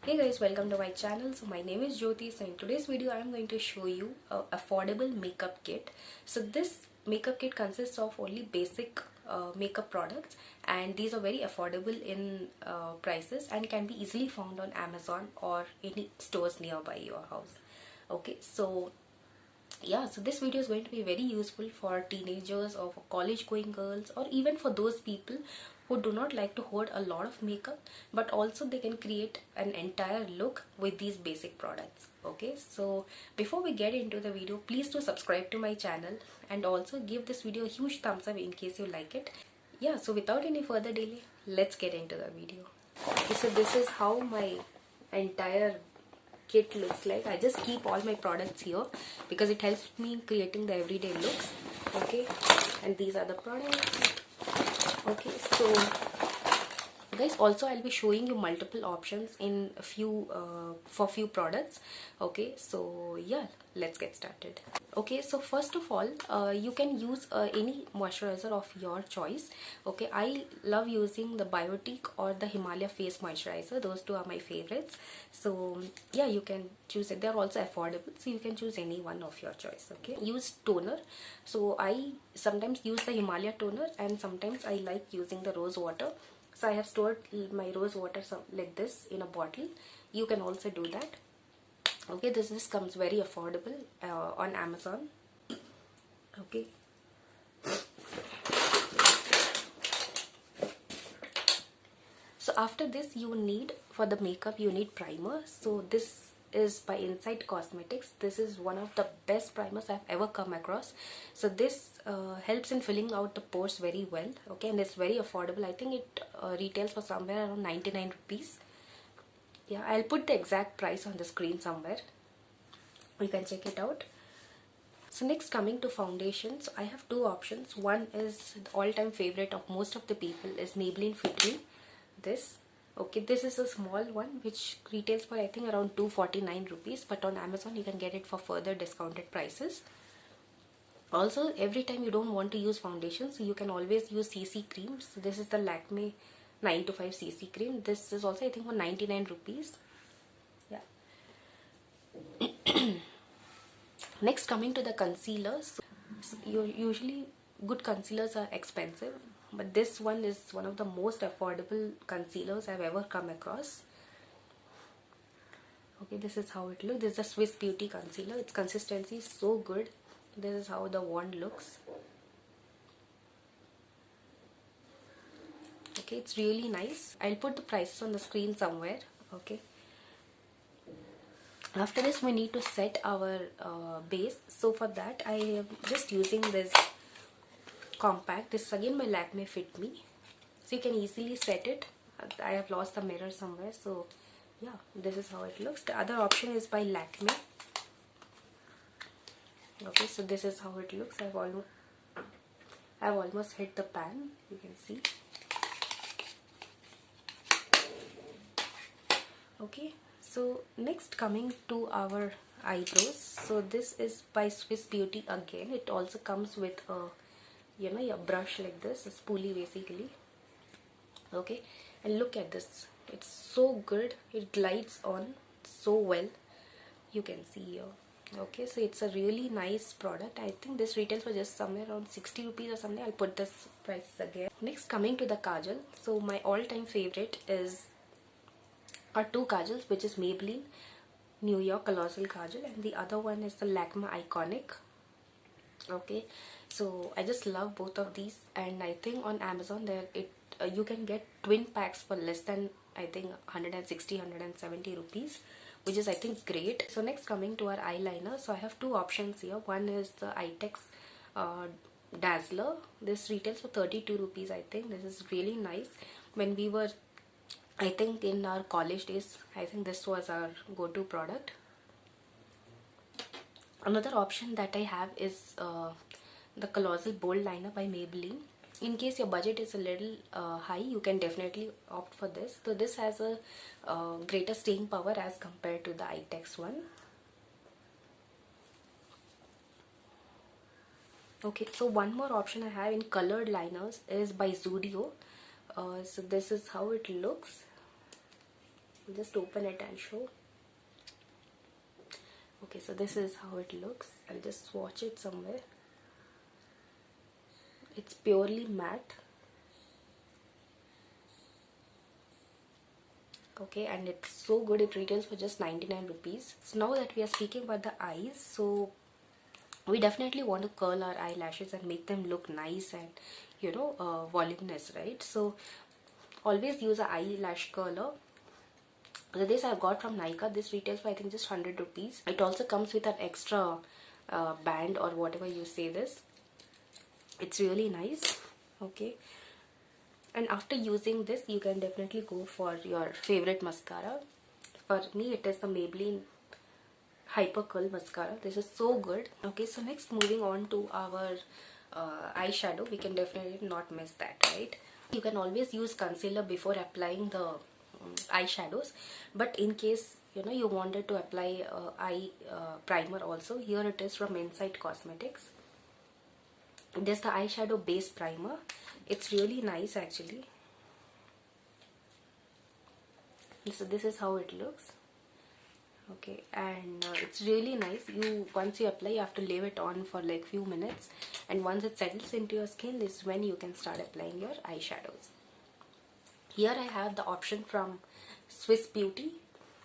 Hey guys, welcome to my channel. So my name is Jyoti. So in today's video I am going to show you a affordable makeup kit. So this makeup kit consists of only basic makeup products, and these are very affordable in prices and can be easily found on Amazon or any stores nearby your house. Okay, so yeah, so this video is going to be very useful for teenagers or for college going girls, or even for those people who do not like to hoard a lot of makeup, but also they can create an entire look with these basic products. Okay, so before we get into the video, please do subscribe to my channel and also give this video a huge thumbs up in case you like it. Yeah, so without any further delay, let's get into the video. Okay, so this is how my entire kit looks like. I just keep all my products here because it helps me in creating the everyday looks. Okay, and these are the products. Okay, so guys, also I'll be showing you multiple options in a few for few products. Okay, so yeah, let's get started. Okay, so first of all, you can use any moisturizer of your choice. Okay, I love using the Biotique or the Himalaya face moisturizer. Those two are my favorites. So yeah, you can choose it. They're also affordable, so you can choose any one of your choice. Okay, use toner. So I sometimes use the Himalaya toner and sometimes I like using the rose water. So I have stored my rose water like this in a bottle. You can also do that. Okay, this comes very affordable on Amazon. Okay, so after this, you need, for the makeup, you need primer. So this is by Inside Cosmetics. This is one of the best primers I've ever come across. So this helps in filling out the pores very well. Okay, and it's very affordable. I think it retails for somewhere around 99 rupees. Yeah, I'll put the exact price on the screen somewhere. You can check it out. So next, coming to foundations, I have two options. One is the all-time favorite of most of the people is Maybelline Fit Me. This. Okay, this is a small one which retails for I think around 249 rupees, but on Amazon you can get it for further discounted prices. Also, every time you don't want to use foundation, so you can always use CC cream. So this is the Lakme 925 CC cream. This is also I think for 99 rupees. Yeah. Next, coming to the concealers. So usually good concealers are expensive, but this one is one of the most affordable concealers I've ever come across. Okay, this is how it looks. This is the Swiss Beauty concealer. Its consistency is so good. This is how the wand looks. Okay, it's really nice. I'll put the prices on the screen somewhere. Okay, after this we need to set our base. So for that I am just using this compact. This is again my Lakme Fit Me. So you can easily set it. I have lost the mirror somewhere, so yeah, this is how it looks. The other option is by Lakme. Okay, so this is how it looks. I've almost hit the pan, you can see. Okay, so next, coming to our eyebrows. So this is by Swiss Beauty again. It also comes with a a brush like this, a spoolie basically. Okay, and look at this, it's so good. It glides on so well, you can see here. Okay, so it's a really nice product. I think this retails for just somewhere around 60 rupees or something. I'll put this prices again. Next, coming to the kajal. So my all-time favorite are two kajals, which is Maybelline New York Colossal Kajal, and the other one is the Lakme Iconic. Okay, so I just love both of these, and I think on Amazon you can get twin packs for less than I think 160 170 rupees, which is I think great. So next, coming to our eyeliner. So I have two options here. One is the Itex Dazzler. This retails for 32 rupees. I think this is really nice. When we were, I think in our college days, I think this was our go-to product. Another option that I have is the Colossal Bold Liner by Maybelline. In case your budget is a little high, you can definitely opt for this. So this has a greater staying power as compared to the Itex one. Okay, so one more option I have in colored liners is by Zudio. So this is how it looks. I'll just open it and show. Okay, so this is how it looks. I'll just swatch it somewhere. It's purely matte. Okay, and it's so good. It retails for just 99 rupees. So now that we are speaking about the eyes, so we definitely want to curl our eyelashes and make them look nice and voluminous, right? So always use an eyelash curler. So this I got from Nykaa. This retails for I think just 100 rupees. It also comes with an extra band or whatever you say this. It's really nice. Okay, and after using this you can definitely go for your favorite mascara. For me it is the Maybelline Hyper Curl mascara. This is so good. Okay, so next moving on to our eyeshadow. We can definitely not miss that, right? You can always use concealer before applying the eyeshadows, but in case you wanted to apply eye primer also, here it is from Inside Cosmetics. This is the eyeshadow base primer. It's really nice actually. So this is how it looks. Okay, and it's really nice. Once you apply, you have to leave it on for like few minutes, and once it settles into your skin, this is when you can start applying your eyeshadows. Here I have the option from Swiss Beauty.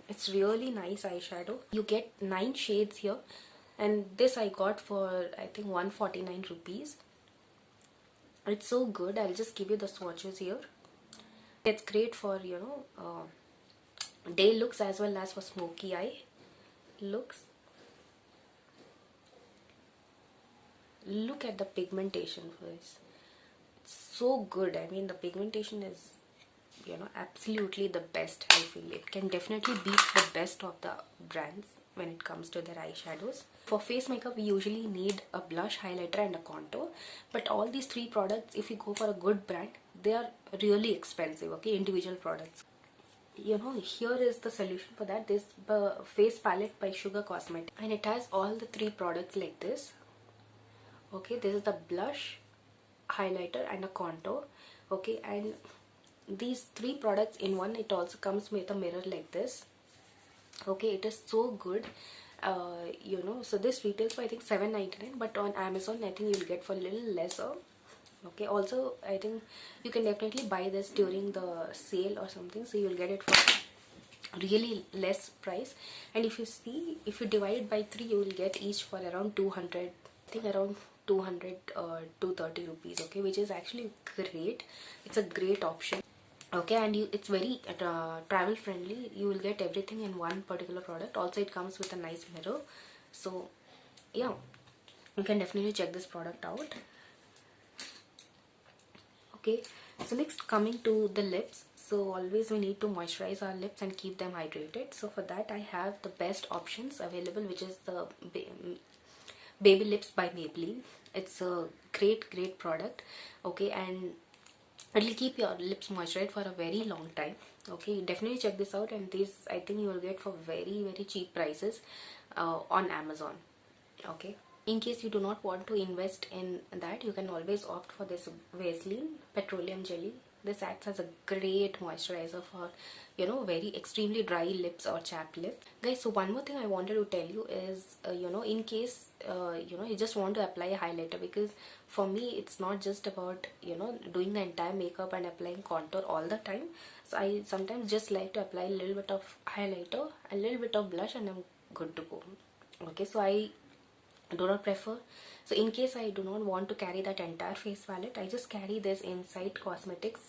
It's really nice eyeshadow. You get 9 shades here, and this I got for I think 149 rupees. It's so good. I'll just give you the swatches here. It's great for day looks as well as for smoky eye looks. Look at the pigmentation for this. It's so good. I mean, the pigmentation is absolutely the best. I feel it can definitely beat the best of the brands when it comes to their eyeshadows. For face makeup we usually need a blush, highlighter and a contour, but all these 3 products, if you go for a good brand, they are really expensive. Okay, individual products. Here is the solution for that. This face palette by Sugar Cosmetics, and it has all the 3 products like this. Okay, this is the blush, highlighter and a contour. Okay, and these 3 products in one. It also comes with a mirror like this. Okay, it is so good. So this retails for I think $7.99, but on Amazon I think you'll get for a little lesser. Okay, also I think you can definitely buy this during the sale or something, so you'll get it for really less price. And if you divide it by 3, you will get each for around 200, I think around 200 or 230 rupees. Okay, which is actually great. It's a great option. Okay, and it's very travel friendly. You will get everything in one particular product. Also it comes with a nice mirror. So yeah, you can definitely check this product out. Okay, so next coming to the lips. So always we need to moisturize our lips and keep them hydrated. So for that I have the best options available, which is the Baby Lips by Maybelline. It's a great product. Okay, and it will keep your lips moisturized for a very long time. Okay, definitely check this out, and this I think you will get for very cheap prices on Amazon. Okay, in case you do not want to invest in that, you can always opt for this Vaseline Petroleum Jelly. This acts as a great moisturizer for very extremely dry lips or chapped lips. Guys, so one more thing I wanted to tell you is in case you just want to apply a highlighter, because for me it's not just about doing the entire makeup and applying contour all the time. So I sometimes just like to apply a little bit of highlighter, a little bit of blush, and I'm good to go. Okay, so I do not prefer. So in case I do not want to carry that entire face palette, I just carry this Inside Cosmetics.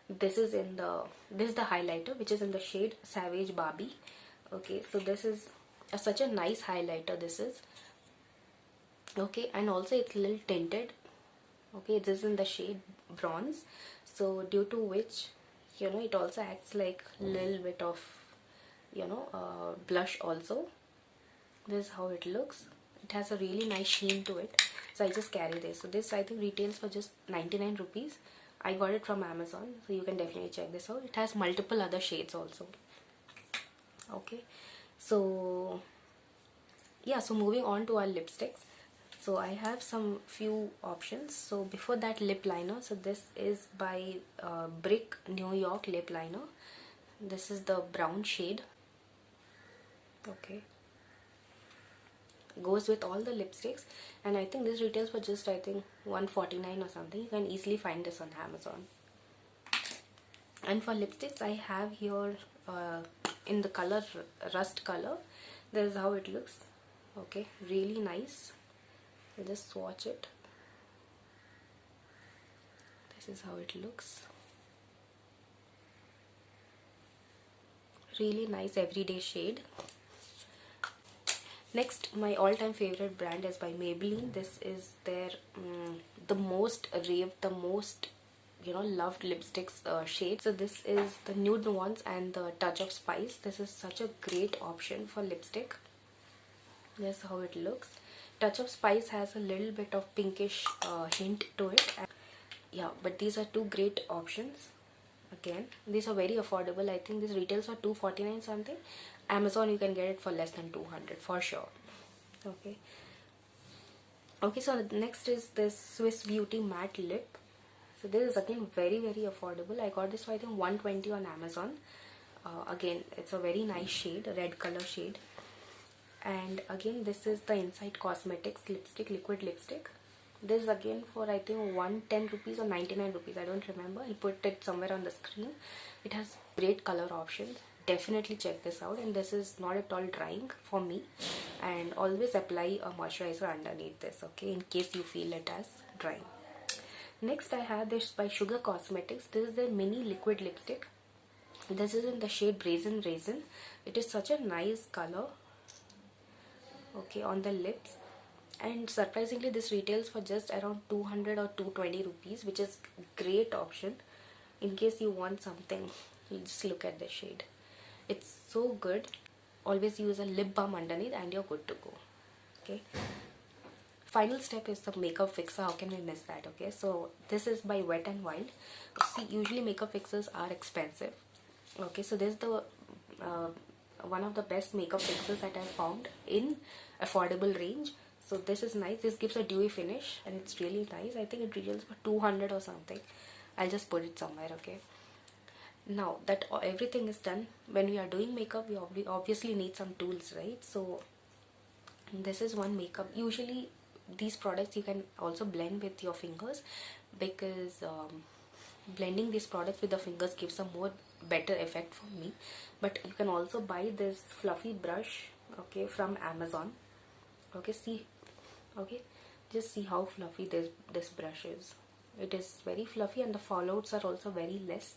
This is the highlighter, which is in the shade Savage Barbie. Okay, so this is such a nice highlighter. This is okay, and also it's a little tinted. Okay, this is in the shade Bronze. So due to which it also acts like a little bit of blush also. This is how it looks. It has a really nice sheen to it, so I just carry this. So this I think retails for just 99 rupees. I got it from Amazon, so you can definitely check this out. It has multiple other shades also. Okay, so yeah, so moving on to our lipsticks. So I have some few options. So before that, lip liner. So this is by Brick New York lip liner. This is the brown shade. Okay, goes with all the lipsticks, and I think this retails for just, I think, 149 or something. You can easily find this on Amazon. And for lipsticks, I have here in the color rust color. This is how it looks. Okay, really nice. I'll just swatch it. This is how it looks. Really nice everyday shade. Next, my all-time favorite brand is by Maybelline. This is their the most loved lipsticks shade. So this is the Nude Nuance and the Touch of Spice. This is such a great option for lipstick. This is how it looks. Touch of Spice has a little bit of pinkish hint to it. Yeah, but these are two great options. Again, these are very affordable. I think this retails for 249 something. Amazon you can get it for less than 200 for sure. Okay, so next is this Swiss Beauty matte lip. So this is again very affordable. I got this for I think 120 on Amazon. Again, it's a very nice shade, a red color shade. And again, this is the Inside Cosmetics lipstick, liquid lipstick. This is again for I think 110 rupees or 99 rupees, I don't remember. I'll put it somewhere on the screen. It has great color options. Definitely check this out, and this is not at all drying for me. And always apply a moisturizer underneath this, okay, in case you feel it as drying. Next, I have this by Sugar Cosmetics. This is their mini liquid lipstick. This is in the shade Brazen Raisin. It is such a nice color, okay, on the lips. And surprisingly, this retails for just around 200 or 220 rupees, which is great option in case you want something. Just look at the shade. It's so good. Always use a lip balm underneath and you're good to go. Okay. Final step is the makeup fixer. How can we miss that? Okay, so this is by Wet n Wild. See, usually makeup fixers are expensive. Okay, so this is the one of the best makeup fixers that I found in affordable range. So this is nice. This gives a dewy finish and it's really nice. I think it retails for 200 or something. I'll just put it somewhere. Okay. Now that everything is done, when we are doing makeup, we obviously need some tools, right? So this is one makeup. Usually these products you can also blend with your fingers, because blending these products with the fingers gives a more better effect for me. But you can also buy this fluffy brush, okay, from Amazon. Okay, just see how fluffy this brush is. It is very fluffy and the fallouts are also very less.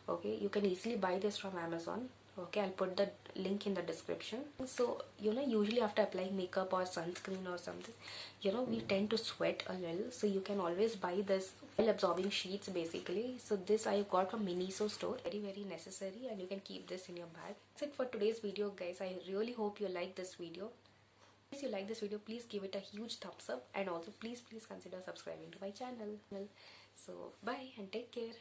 Okay, you can easily buy this from Amazon. Okay, I'll put the link in the description. So usually after applying makeup or sunscreen or something, we tend to sweat a little, so you can always buy this oil absorbing sheets basically. So this I got from Miniso store. Very necessary, and you can keep this in your bag. That's it for today's video, guys. I really hope you like this video. If you like this video, please give it a huge thumbs up, and also please consider subscribing to my channel. So bye and take care.